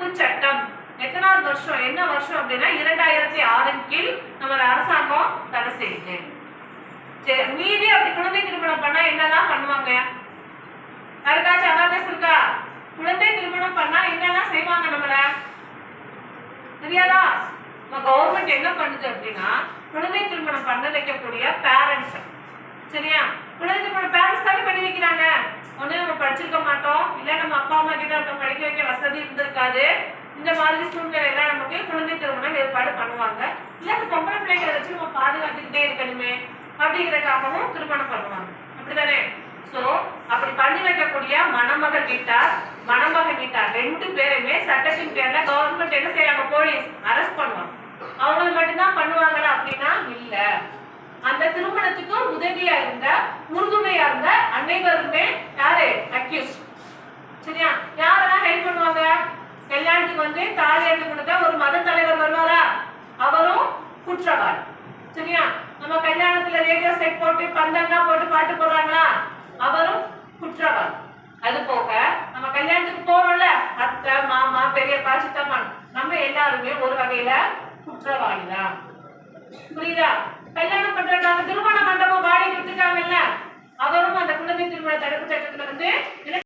தடுப்பு சட்டம் எத்தனாவது வருஷம், என்ன வருஷம் அப்படின்னா 2006 கீழ் நம்ம அரசாங்கம் தடை செய்யுது. மீறி அப்படி குழந்தை திருமணம் பண்ணா என்னெல்லாம் பண்ணுவாங்க? யாருக்காச்சும் அவேர்னஸ் இருக்கா? குழந்தை திருமணம் பண்ணா என்னெல்லாம் செய்வாங்க நம்மள தெரியாதா? நம்ம கவர்மெண்ட் என்ன பண்ணுது அப்படின்னா குழந்தை திருமணம் பண்ண வைக்கக்கூடிய பேரண்ட்ஸ், சரியா, குழந்தை திருமணம் பேரண்ட்ஸ் தானே பண்ணி வைக்கிறாங்க. ஒண்ணு நம்ம படிச்சிருக்க மாட்டோம், இல்ல நம்ம அப்பா அம்மா கிட்ட நம்ம படிக்க வைக்க வசதி இருந்திருக்காது. இந்த மாதிரி சூழ்நிலை எல்லாம் நமக்கு குழந்தை திருமணம் ஏற்பாடு பண்ணுவாங்க. இல்ல அந்த பொம்பளை பிள்ளைகளை வச்சு நம்ம பாதுகாத்துக்கிட்டே இருக்கணுமே அப்படிங்கிறதுக்காகவும் திருமணம் பண்ணுவாங்க, அப்படித்தானே? சோ அப்படி பண்ணி வைக்கக்கூடிய மணமகள் வீட்டார் மணமகன் வீட்டார் 2 பேருமே சட்டத்தின் பேர்ல கவர்மெண்ட் என்ன செய்யறாங்க, போலீஸ் அரெஸ்ட் பண்ணுவாங்க. அவங்க மட்டும்தான் பண்ணுவாங்களா அப்படின்னா இல்ல. அந்த திருமணத்துக்கு உதவியா இருந்த உறுதுணையா இருந்த அனைவருமே யாரு? அக்யூஸ்ட், சரியா? யாரெல்லாம் ஹெல்ப் பண்ணுவாங்க? கல்யாணத்துக்கு தாலி எடுத்து கொடுத்த ஒரு மத தலைவர் வருவாரா, அவரும் குற்றவாளி, சரியா? நம்ம கல்யாணத்துல ரேடியோ செட் போட்டு பந்தல்லாம் போட்டு பாட்டு போடுறாங்களா, அவரும் குற்றவாளி. அது போக நம்ம கல்யாணத்துக்கு போறோம்ல, அத்தை மாமா பெரியப்பா சித்தம்மா, நம்ம எல்லாருமே ஒரு வகையில குற்றவாளிதான், புரியுதா? கல்யாணம் பண்றதுக்காக திருமண மண்டபம் வாடகை கொடுத்துருக்காங்கல்ல, அவரும் அந்த குழந்தை திருமண தடுப்பு சட்டத்துல